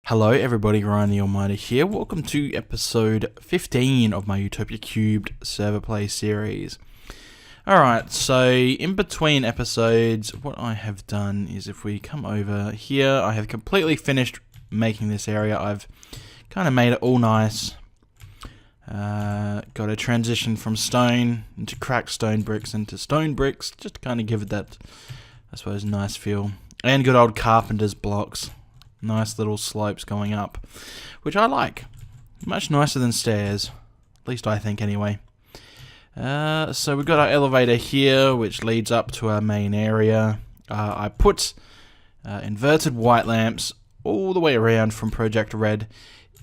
Hello everybody, Ryan the Almighty here. Welcome to episode 15 of my Utopia Cubed server play series. Alright, so in between episodes, what I have done is if we come over here, I have completely finished making this area. I've kind of made it all nice. Got a transition from stone into cracked stone bricks into stone bricks, just to kind of give it that, I suppose, nice feel. And good old carpenter's blocks. Nice little slopes going up, which I like. Much nicer than stairs, at least I think anyway. So we've got our elevator here, which leads up to our main area. I put inverted white lamps all the way around from Project Red.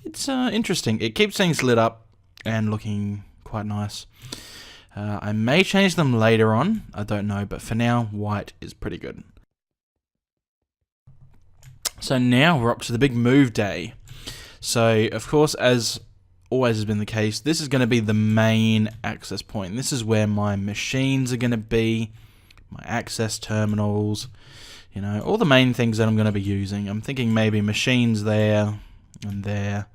It's interesting. It keeps things lit up and looking quite nice. I may change them later on, I don't know, but for now, white is pretty good. So now we're up to the big move day. So, of course, as always has been the case, this is going to be the main access point. This is where my machines are going to be, my access terminals, you know, all the main things that I'm going to be using. I'm thinking maybe machines there and there,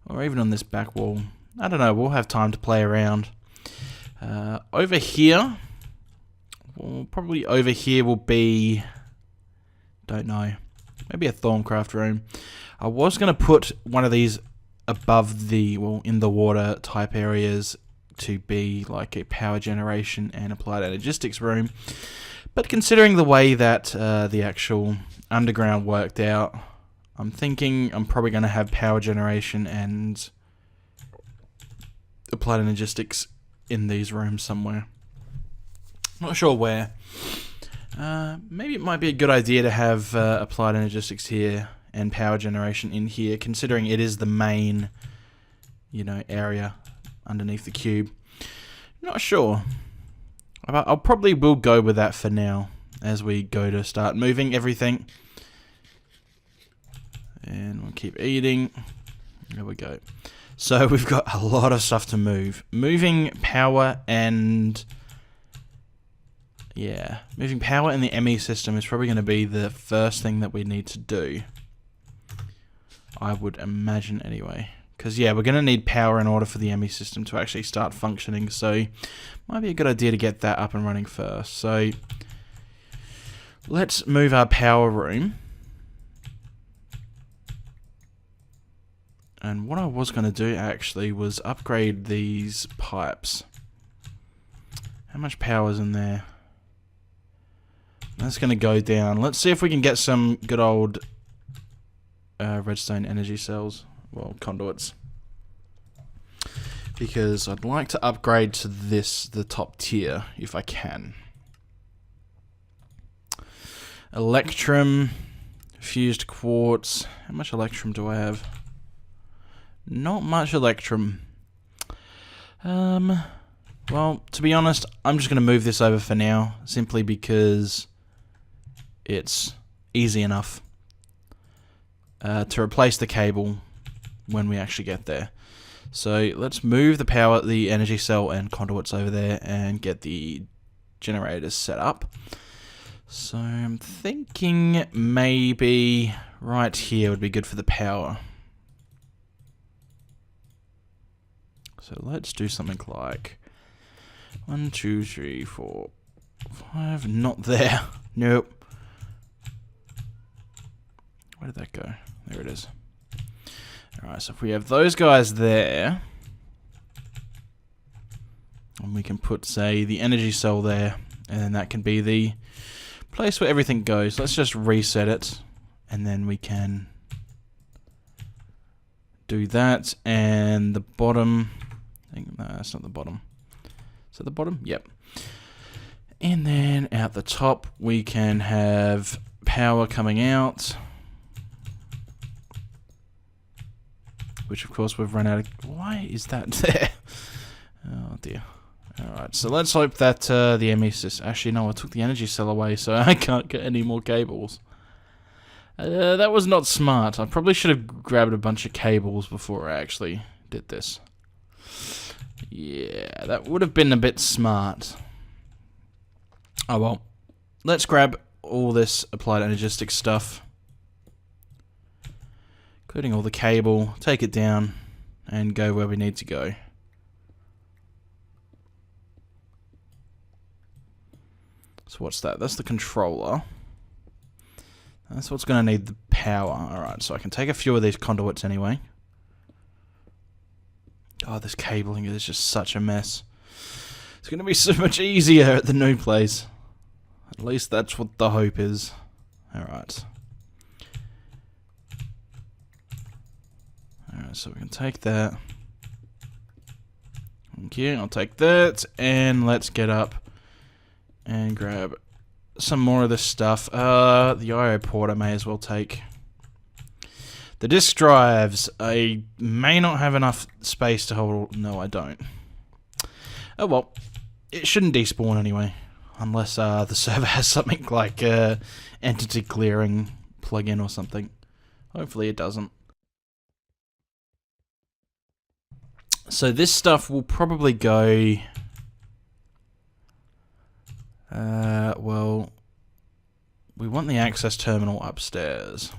or even on this back wall. I don't know, we'll have time to play around. Over here, well, probably over here will be, don't know, maybe a Thorncraft room. I was going to put one of these above the, well, in the water type areas to be like a power generation and applied energistics room. But considering the way that the actual underground worked out, I'm thinking I'm probably going to have power generation and applied energistics in these rooms somewhere. Not sure where. Maybe it might be a good idea to have applied energistics here and power generation in here, considering it is the main, you know, area underneath the cube. Not sure. I'll probably will go with that for now as we go to start moving everything. And we'll keep eating. There we go. So we've got a lot of stuff to move. Moving power and... yeah, moving power in the ME system is probably going to be the first thing that we need to do. I would imagine anyway. Because, yeah, we're going to need power in order for the ME system to actually start functioning. So, might be a good idea to get that up and running first. So, let's move our power room. And what I was going to do, actually, was upgrade these pipes. How much power is in there? That's going to go down. Let's see if we can get some good old redstone energy cells. Well, conduits. Because I'd like to upgrade to this, the top tier, if I can. Electrum. Fused quartz. How much electrum do I have? Not much electrum. Well, to be honest, I'm just going to move this over for now. Simply because... it's easy enough to replace the cable when we actually get there. So let's move the power, the energy cell and conduits over there and get the generators set up. So I'm thinking maybe right here would be good for the power. So let's do something like 1, 2, 3, 4, 5. Not there. Nope. Where did that go? There it is. Alright, so if we have those guys there, and we can put, say, the energy cell there, and then that can be the place where everything goes. Let's just reset it, and then we can do that, and the bottom, I think, no, that's not the bottom. Is that the bottom? Yep. And then out the top, we can have power coming out. Which, of course, we've run out of... why is that there? Oh, dear. Alright, so let's hope that the ME system... actually, no, I took the energy cell away, so I can't get any more cables. That was not smart. I probably should have grabbed a bunch of cables before I actually did this. Yeah, that would have been a bit smart. Oh, well. Let's grab all this applied energistic stuff. including all the cable, take it down and go where we need to go. So what's that? That's the controller. That's what's going to need the power. Alright, so I can take a few of these conduits anyway. Oh, this cabling is just such a mess. It's going to be so much easier at the new place. At least that's what the hope is. Alright. Alright, so we can take that. Thank you, I'll take that. And let's get up and grab some more of this stuff. The I/O port I may as well take. The disk drives, I may not have enough space to hold. No, I don't. Oh well, it shouldn't despawn anyway, unless the server has something like entity clearing plugin or something. Hopefully it doesn't. So this stuff will probably go. Well, we want the access terminal upstairs.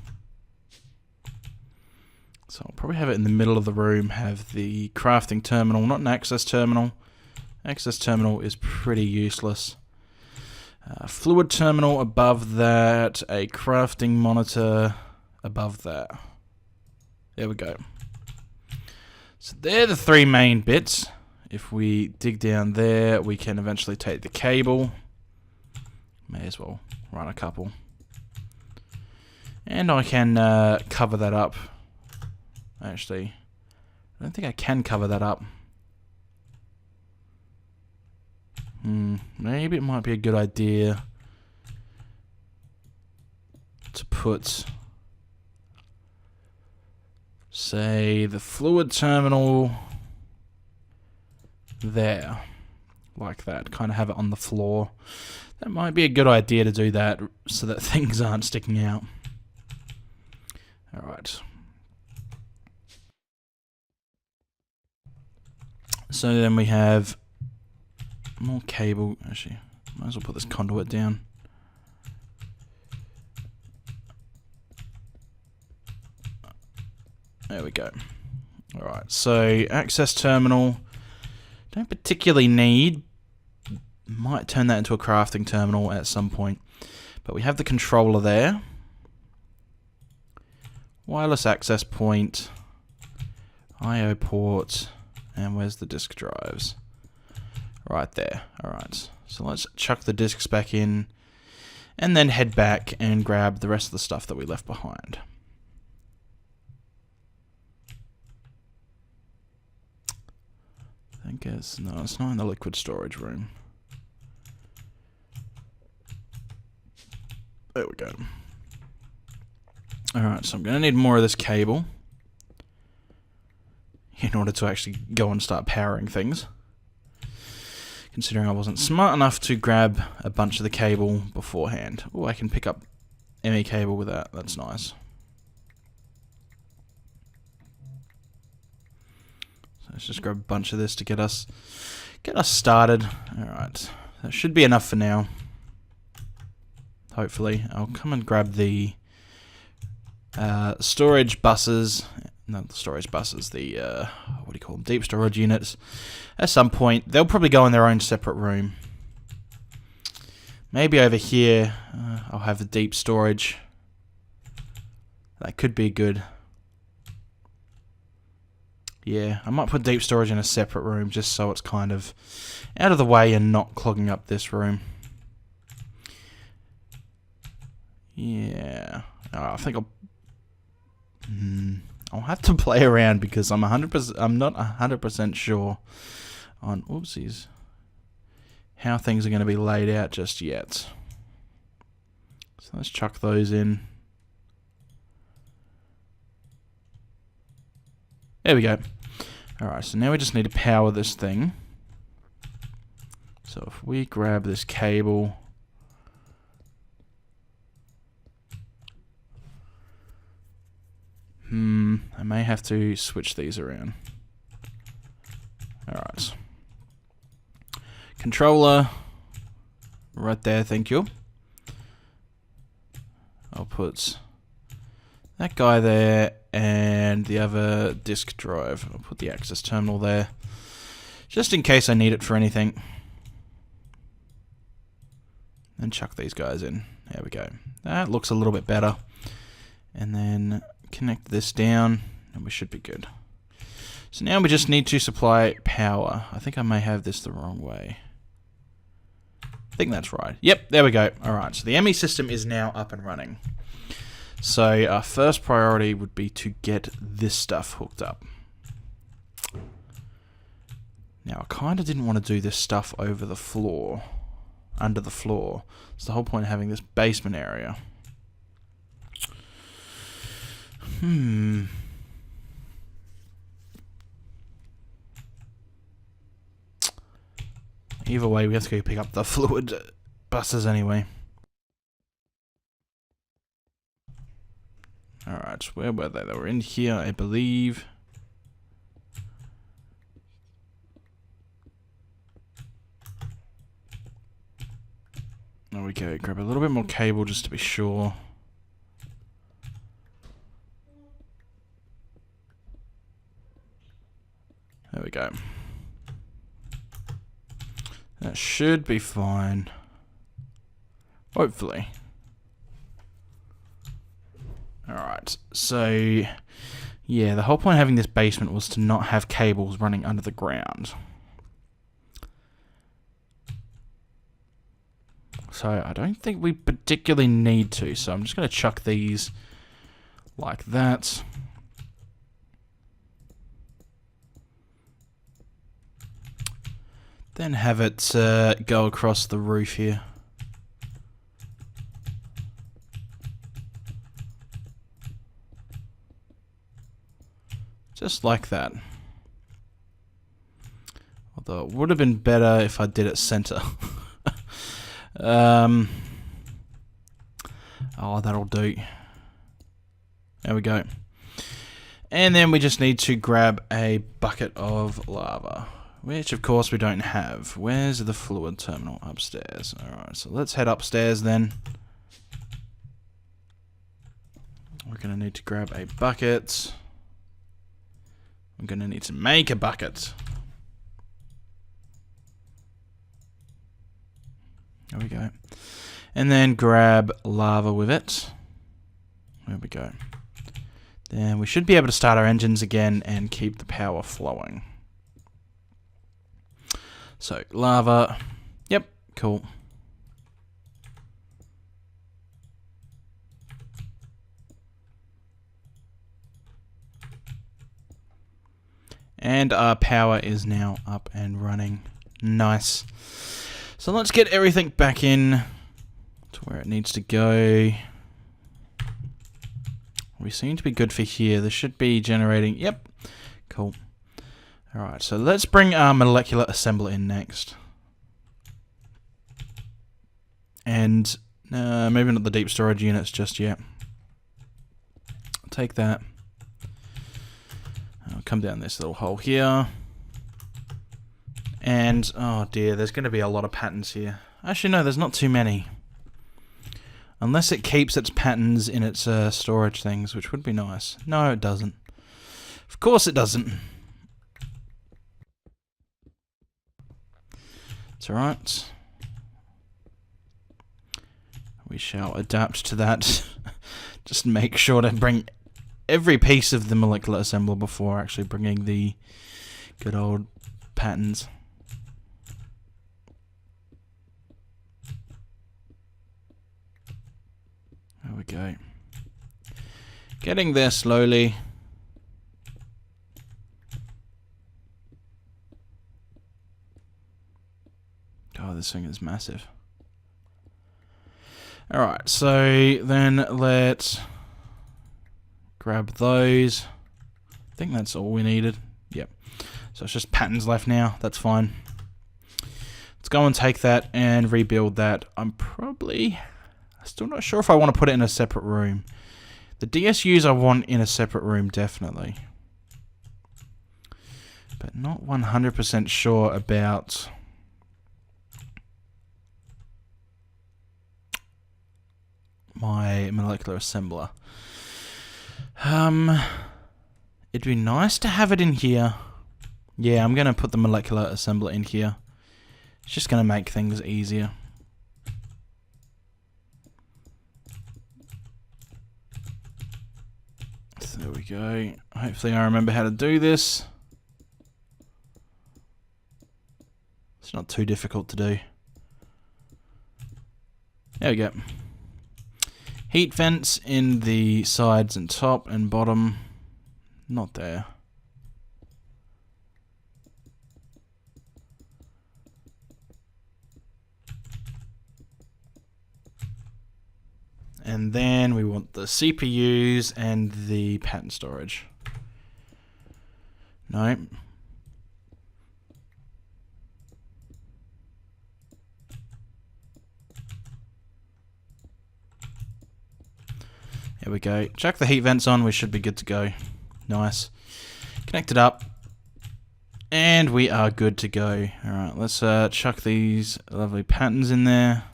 So I'll probably have it in the middle of the room, have the crafting terminal, not an access terminal. Access terminal is pretty useless. Fluid terminal above that, a crafting monitor above that. There we go. So they're the three main bits. If we dig down there, we can eventually take the cable. May as well run a couple. And I can cover that up. Actually, I don't think I can cover that up. Maybe it might be a good idea to put, say, the fluid terminal there. Like that. Kind of have it on the floor. That might be a good idea to do that so that things aren't sticking out. Alright. So then we have more cable. Actually, might as well put this conduit down. There we go. Alright, so access terminal. Don't particularly need. Might turn that into a crafting terminal at some point. But we have the controller there. Wireless access point. I/O port. And where's the disk drives? Right there. Alright. So let's chuck the disks back in. And then head back and grab the rest of the stuff that we left behind. I think it's... No, it's not in the liquid storage room. There we go. Alright, so I'm going to need more of this cable in order to actually go and start powering things. Considering I wasn't smart enough to grab a bunch of the cable beforehand. Oh, I can pick up ME cable with that. That's nice. So let's just grab a bunch of this to get us started. Alright, that should be enough for now. Hopefully. I'll come and grab the storage buses. Not the storage buses, the, what do you call them? Deep storage units. At some point, they'll probably go in their own separate room. Maybe over here, I'll have the deep storage. That could be good. Yeah, I might put deep storage in a separate room just so it's kind of out of the way and not clogging up this room. Yeah. Oh, I think I'll have to play around because I'm not 100% sure on oopsies how things are going to be laid out just yet. So let's chuck those in. There we go. Alright, so now we just need to power this thing. So if we grab this cable, I may have to switch these around. Alright. Controller. Right there, thank you. I'll put that guy there, and the other disk drive. I'll put the access terminal there, just in case I need it for anything. And chuck these guys in. There we go. That looks a little bit better. And then connect this down, and we should be good. So now we just need to supply power. I think I may have this the wrong way. I think that's right. Yep, there we go. Alright, so the ME system is now up and running. So our first priority would be to get this stuff hooked up. Now I kind of didn't want to do this stuff over the floor, under the floor. It's the whole point of having this basement area. Either way, we have to go pick up the fluid buses anyway. Alright, where were they? They were in here, I believe. There we go. Grab a little bit more cable just to be sure. There we go. That should be fine. Hopefully. Alright, so yeah, the whole point of having this basement was to not have cables running under the ground. So I don't think we particularly need to, so I'm just going to chuck these like that. Then have it go across the roof here. Just like that. Although it would have been better if I did it center. Oh, that'll do. There we go. And then we just need to grab a bucket of lava, which of course we don't have. Where's the fluid terminal? Upstairs. Alright, so let's head upstairs then. We're going to need to grab a bucket. I'm going to need to make a bucket. There we go. And then grab lava with it. There we go. Then we should be able to start our engines again and keep the power flowing. So, lava. Yep, cool. And our power is now up and running. Nice. So let's get everything back in to where it needs to go. We seem to be good for here. This should be generating. Yep. Cool. Alright, so let's bring our molecular assembler in next. And maybe not the deep storage units just yet. I'll take that. I'll come down this little hole here. And, oh dear, there's going to be a lot of patterns here. Actually, no, there's not too many. Unless it keeps its patterns in its storage things, which would be nice. No, it doesn't. Of course it doesn't. It's alright. We shall adapt to that. Just make sure to bring every piece of the molecular assembler before actually bringing the good old patterns. There we go. Getting there slowly. Oh, this thing is massive. Alright, so then let's grab those. I think that's all we needed. Yep. So it's just patterns left now. That's fine. Let's go and take that and rebuild that. I'm still not sure if I want to put it in a separate room. The DSUs I want in a separate room, definitely. But not 100% sure about my molecular assembler. It'd be nice to have it in here. Yeah, I'm going to put the molecular assembler in here. It's just going to make things easier. So there we go. Hopefully I remember how to do this. It's not too difficult to do. There we go. Heat vents in the sides and top and bottom. Not there. And then we want the CPUs and the pattern storage. No. There we go. Chuck the heat vents on, we should be good to go. Nice. Connect it up. And we are good to go. Alright, let's chuck these lovely patterns in there.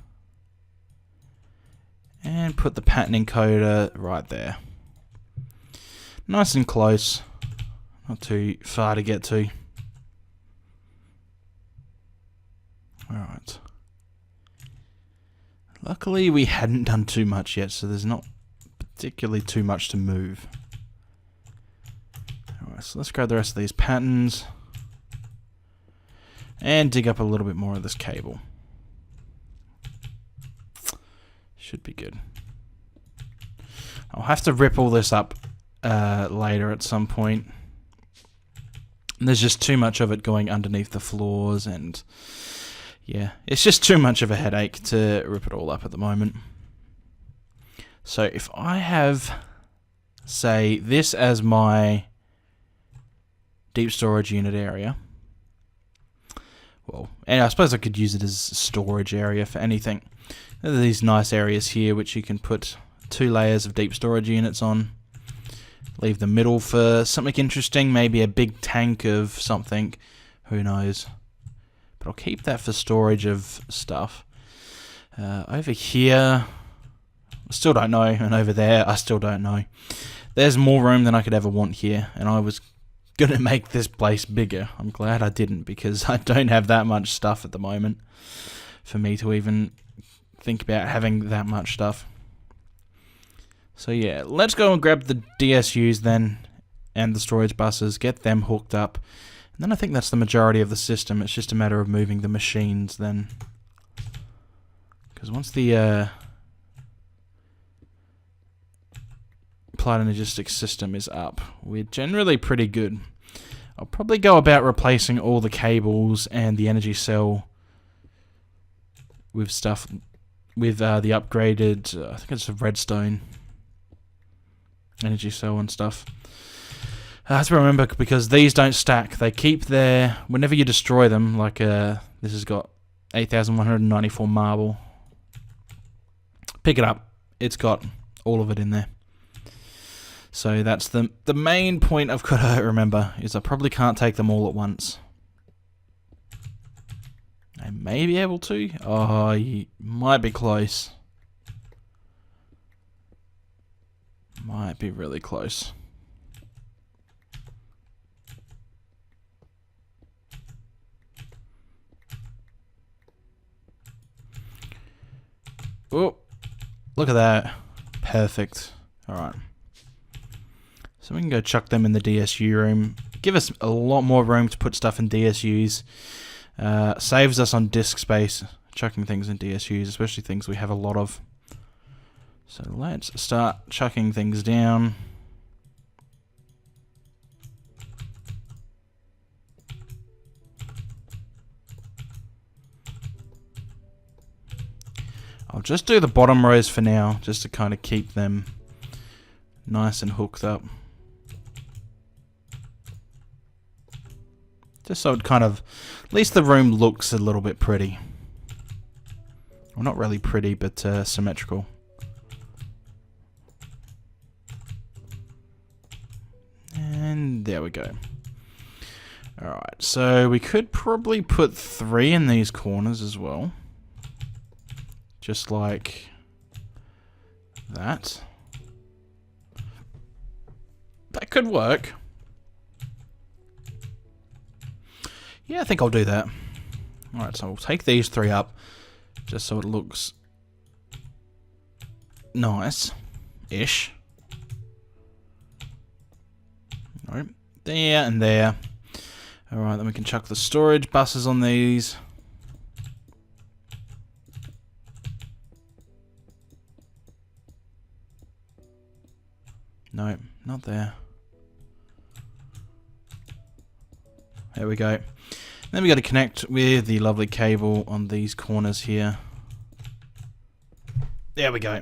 And put the pattern encoder right there. Nice and close. Not too far to get to. Alright. Luckily we hadn't done too much yet, so there's not particularly too much to move. Alright, so let's grab the rest of these patterns. And dig up a little bit more of this cable. Should be good. I'll have to rip all this up later at some point. There's just too much of it going underneath the floors, and yeah, it's just too much of a headache to rip it all up at the moment. So if I have, say, this as my deep storage unit area, well, and I suppose I could use it as a storage area for anything. There are these nice areas here which you can put 2 layers of deep storage units on. Leave the middle for something interesting, maybe a big tank of something, who knows. But I'll keep that for storage of stuff. Over here, I still don't know, and over there, I still don't know. There's more room than I could ever want here, and I was going to make this place bigger. I'm glad I didn't, because I don't have that much stuff at the moment for me to even think about having that much stuff. So yeah, let's go and grab the DSUs then, and the storage buses, get them hooked up, and then I think that's the majority of the system. It's just a matter of moving the machines then. Because once the applied logistics system is up, we're generally pretty good. I'll probably go about replacing all the cables and the energy cell with stuff with the upgraded, I think it's a redstone energy cell and stuff. I have to remember, because these don't stack. They keep their, whenever you destroy them, like this has got 8,194 marble. Pick it up. It's got all of it in there. So that's the main point I've got to remember, is I probably can't take them all at once. I may be able to. Oh, you might be close. Might be really close. Oh, look at that. Perfect. Alright. So we can go chuck them in the DSU room. Give us a lot more room to put stuff in DSUs. Saves us on disk space, chucking things in DSUs, especially things we have a lot of. So let's start chucking things down. I'll just do the bottom rows for now, just to kind of keep them nice and hooked up. Just so it kind of, at least the room looks a little bit pretty. Well, not really pretty, but symmetrical. And there we go. Alright, so we could probably put 3 in these corners as well. Just like that. It could work. Yeah, I think I'll do that. Alright, so we'll take these 3 up, just so it looks nice-ish. Alright, there and there. Alright, then we can chuck the storage buses on these. No, not there. There we go. Then we got to connect with the lovely cable on these corners here. There we go.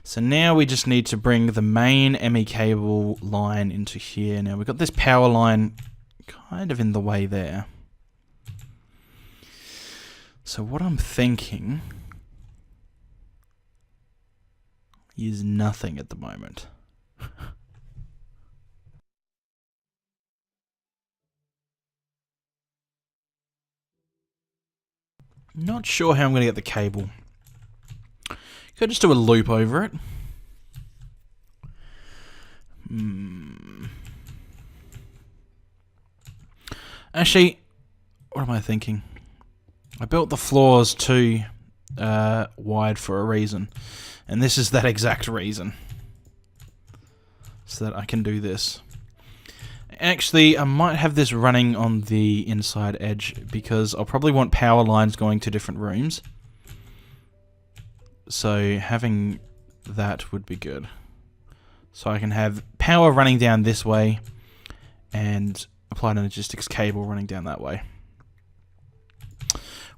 So now we just need to bring the main ME cable line into here. Now we've got this power line kind of in the way there. So what I'm thinking is nothing at the moment. Not sure how I'm going to get the cable. Could just do a loop over it. Actually, what am I thinking? I built the floors too wide for a reason. And this is that exact reason. So that I can do this. Actually, I might have this running on the inside edge because I'll probably want power lines going to different rooms. So having that would be good. So I can have power running down this way and applied logistics cable running down that way.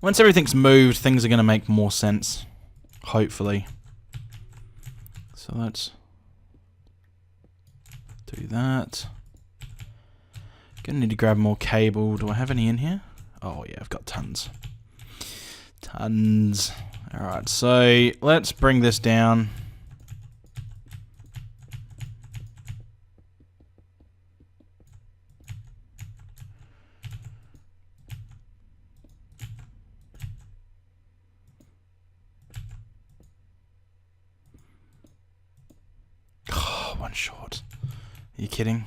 Once everything's moved, things are going to make more sense. Hopefully. So let's do that. Gonna need to grab more cable. Do I have any in here? Oh yeah, I've got tons. Tons. Alright, so let's bring this down. Oh, one short. Are you kidding?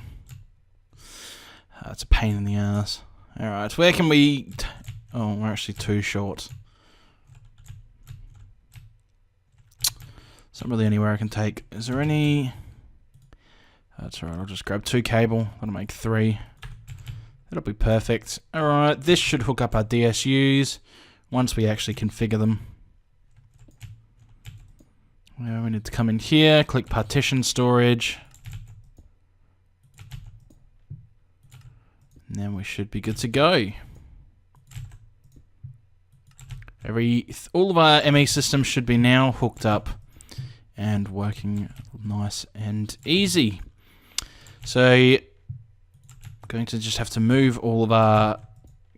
That's a pain in the ass. Alright, where can we... Oh, we're actually 2 short. It's not really anywhere I can take. Is there any... That's alright, I'll just grab 2 cable. That'll make 3. That'll be perfect. Alright, this should hook up our DSUs once we actually configure them. Well, we need to come in here, click partition storage. And then we should be good to go. All of our ME systems should be now hooked up and working nice and easy. So, going to just have to move all of our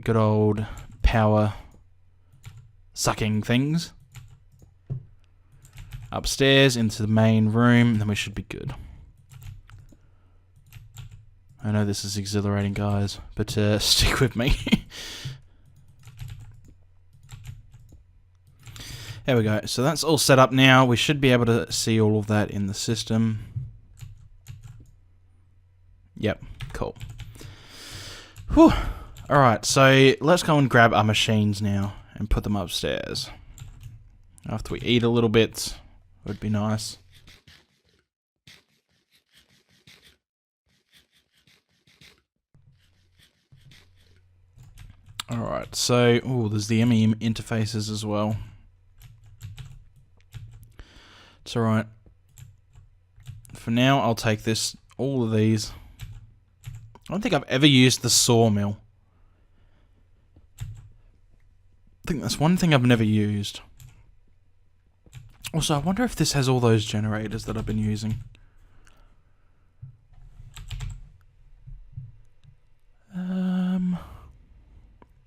good old power sucking things upstairs into the main room, and then we should be good. I know this is exhilarating, guys, but stick with me. There we go. So that's all set up now. We should be able to see all of that in the system. Yep, cool. Whew. Alright, so let's go and grab our machines now and put them upstairs. After we eat a little bit, would be nice. Alright, so, there's the ME interfaces as well. It's alright. For now, I'll take all of these. I don't think I've ever used the sawmill. I think that's one thing I've never used. Also, I wonder if this has all those generators that I've been using. I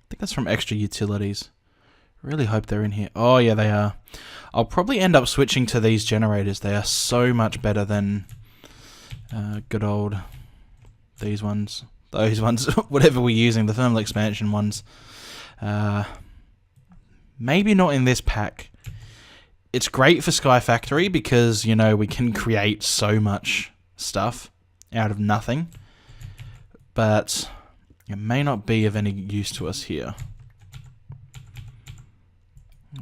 think that's from extra utilities. Really hope they're in here. Oh yeah, they are. I'll probably end up switching to these generators. They are so much better than good old these ones. Those ones, whatever we're using, the thermal expansion ones. Maybe not in this pack. It's great for Sky Factory because, you know, we can create so much stuff out of nothing, but it may not be of any use to us here.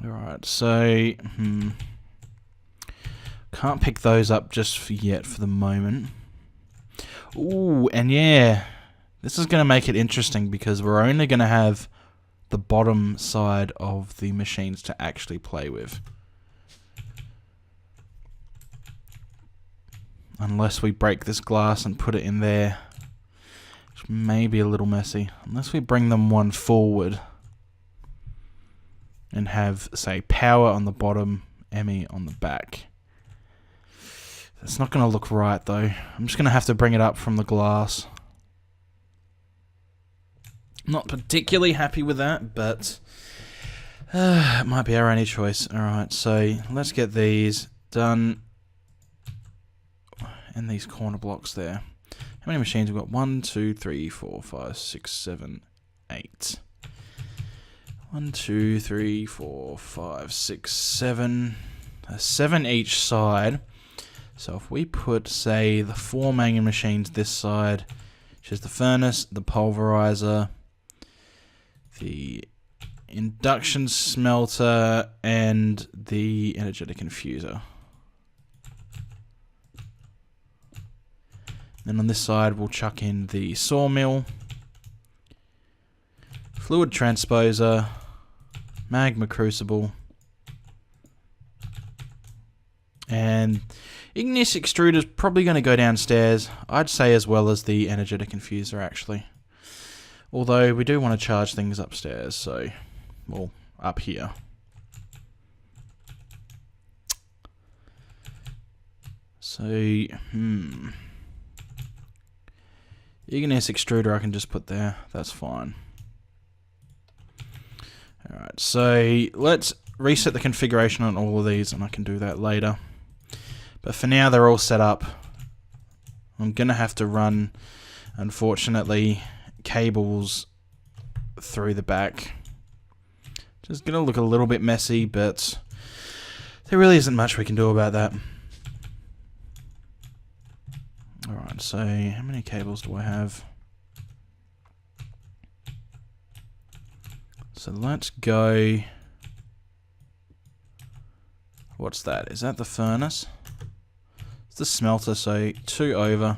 Alright, so can't pick those up just yet for the moment. Ooh, and yeah, this is going to make it interesting because we're only going to have the bottom side of the machines to actually play with. Unless we break this glass and put it in there, which may be a little messy. Unless we bring them one forward and have, say, power on the bottom, ME on the back. It's not going to look right though. I'm just going to have to bring it up from the glass. Not particularly happy with that, but it might be our only choice. Alright, so let's get these done. And these corner blocks there. How many machines we've got? 1, 2, 3, 4, 5, 6, 7, 8. 1, 2, 3, 4, 5, 6, 7. 7 each side. So if we put, say, the 4 main machines this side, which is the furnace, the pulverizer, the induction smelter, and the energetic infuser. Then on this side we'll chuck in the sawmill, fluid transposer, magma crucible, and ignis extruder is probably going to go downstairs, I'd say, as well as the energetic infuser actually. Although we do want to charge things upstairs, so, well, up here. So, ignis extruder I can just put there, that's fine. Alright, so let's reset the configuration on all of these, and I can do that later. But for now they're all set up. I'm going to have to run, unfortunately, cables through the back. Just going to look a little bit messy, but there really isn't much we can do about that. Alright, so how many cables do I have? So let's go... What's that? Is that the furnace? It's the smelter, so 2 over.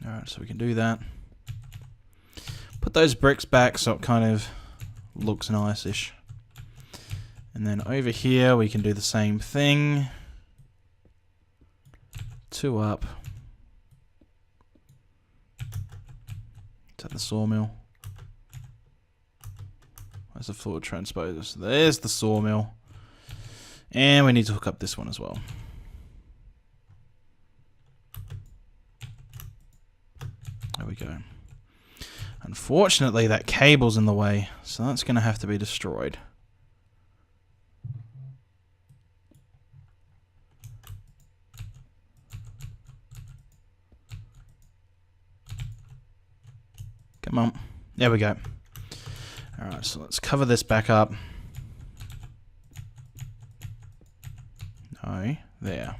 Alright, so we can do that. Put those bricks back so it kind of looks nice-ish. And then over here we can do the same thing. 2 up. Is that the sawmill? Where's the fluid transposer? So there's the sawmill. And we need to hook up this one as well. There we go. Unfortunately, that cable's in the way, so that's going to have to be destroyed. Come on. There we go. Alright, so let's cover this back up. No, there.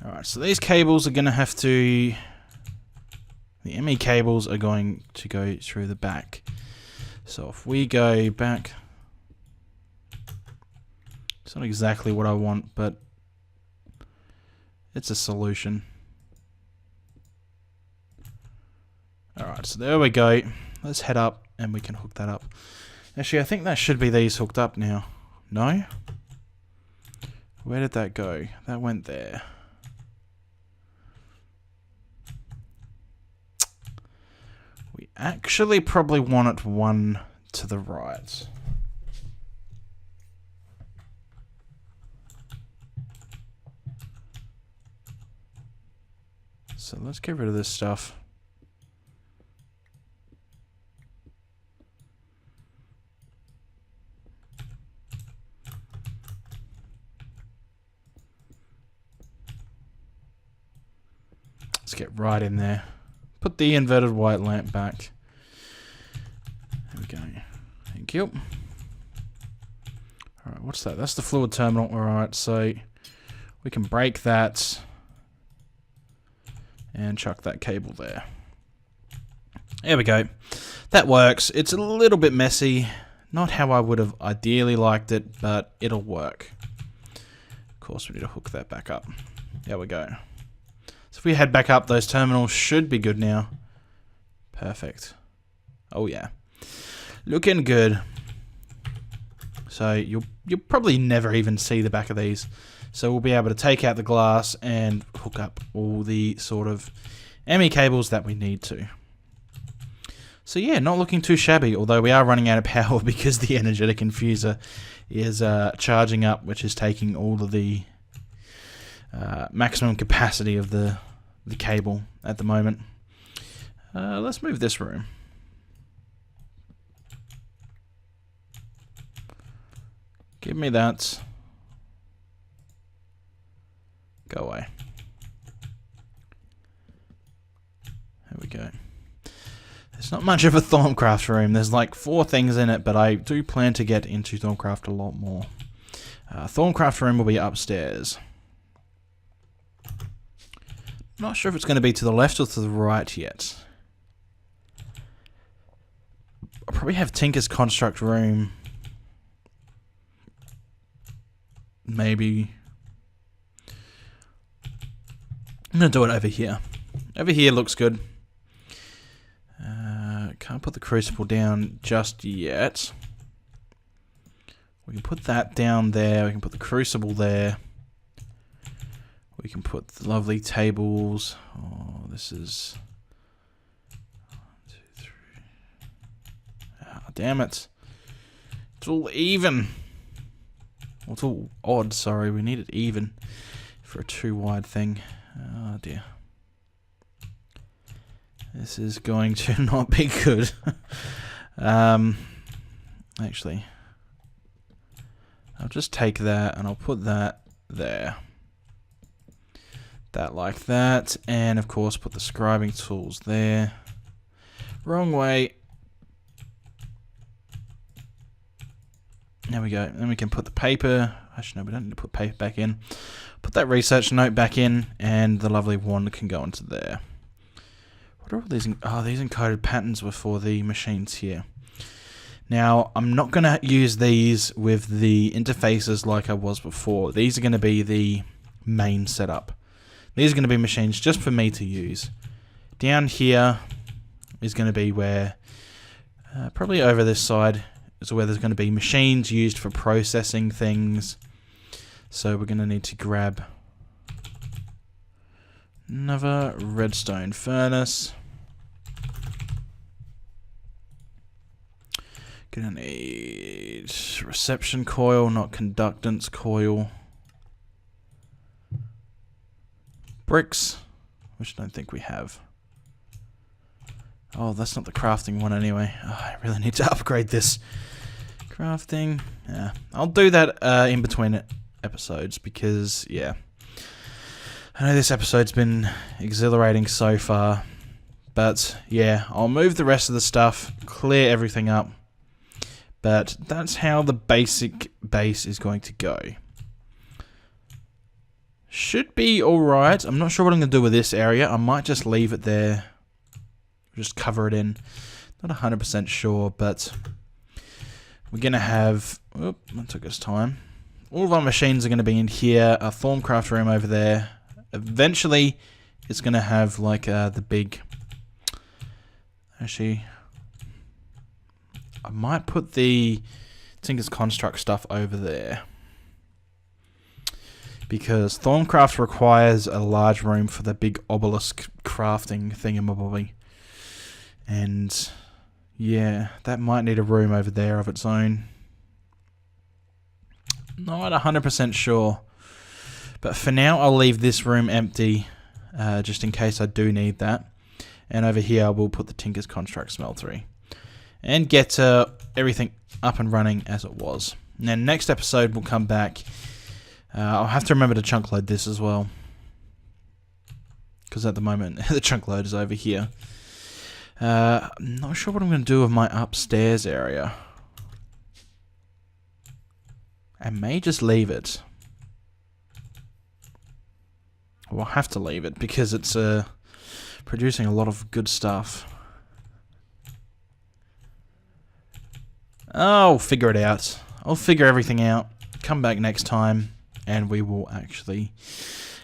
Alright, so these cables are going to have to... The ME cables are going to go through the back. So if we go back... It's not exactly what I want, but it's a solution. Alright, so there we go. Let's head up and we can hook that up. Actually, I think that should be these hooked up now. No? Where did that go? That went there. We actually probably want it one to the right. So let's get rid of this stuff. Let's get right in there. Put the inverted white lamp back. Thank you. Alright, what's that? That's the fluid terminal. Alright, so we can break that and chuck that cable there. There we go. That works. It's a little bit messy. Not how I would have ideally liked it, but it'll work. Of course, we need to hook that back up. There we go. So if we head back up, those terminals should be good now. Perfect. Oh yeah. Looking good. So you'll probably never even see the back of these. So we'll be able to take out the glass and hook up all the sort of ME cables that we need to. So yeah, not looking too shabby, although we are running out of power because the energetic infuser is charging up, which is taking all of the maximum capacity of the cable at the moment. Let's move this room. Give me that. Go away. There we go. It's not much of a Thaumcraft room. There's like 4 things in it, but I do plan to get into Thaumcraft a lot more. Thaumcraft room will be upstairs. Not sure if it's going to be to the left or to the right yet. I'll probably have Tinker's Construct room. Maybe. I'm going to do it over here. Over here looks good. Can't put the crucible down just yet. We can put that down there. We can put the crucible there. We can put the lovely tables. Oh, this is... 1, 2, 3. Ah, damn it. It's all even. Well, it's all odd, sorry. We need it even for a too wide thing. Oh, dear. This is going to not be good. Actually, I'll just take that and I'll put that there. That like that. And of course, put the scribing tools there. Wrong way. There we go. Then we can put the paper. Actually, no, we don't need to put paper back in. Put that research note back in, and the lovely wand can go into there. What are all these? Oh, these encoded patterns were for the machines here. Now, I'm not going to use these with the interfaces like I was before. These are going to be the main setup. These are going to be machines just for me to use. Down here is going to be where, probably over this side, is where there's going to be machines used for processing things. So we're going to need to grab another redstone furnace. Gonna need reception coil, not conductance coil. Bricks, which I don't think we have. Oh, that's not the crafting one anyway. Oh, I really need to upgrade this. Crafting. Yeah, I'll do that in between episodes because, yeah. I know this episode's been exhilarating so far. But, yeah, I'll move the rest of the stuff, clear everything up. But that's how the basic base is going to go. Should be alright. I'm not sure what I'm going to do with this area. I might just leave it there. Just cover it in. Not 100% sure, but we're going to have... Oop, that took us time. All of our machines are going to be in here. A Thaumcraft room over there. Eventually, it's going to have like the big... Actually... I might put the Tinker's Construct stuff over there. Because Thaumcraft requires a large room for the big obelisk crafting thingamabobby. And yeah, that might need a room over there of its own. Not 100% sure. But for now, I'll leave this room empty. Just in case I do need that. And over here, I will put the Tinker's Construct smeltery. And get everything up and running as it was. And then next episode we'll come back. I'll have to remember to chunk load this as well. Because at the moment the chunk load is over here. I'm not sure what I'm going to do with my upstairs area. I may just leave it. We'll have to leave it because it's producing a lot of good stuff. I'll figure it out. I'll figure everything out. Come back next time and we will actually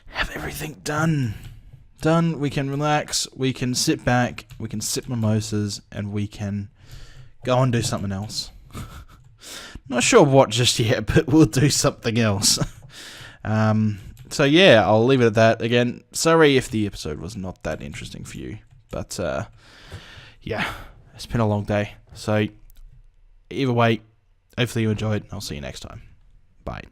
have everything done. We can relax, we can sit back, we can sip mimosas, and we can go and do something else. Not sure what just yet, but we'll do something else. So yeah, I'll leave it at that. Again, sorry if the episode was not that interesting for you, but yeah, it's been a long day. So either way, hopefully you enjoyed. I'll see you next time. Bye.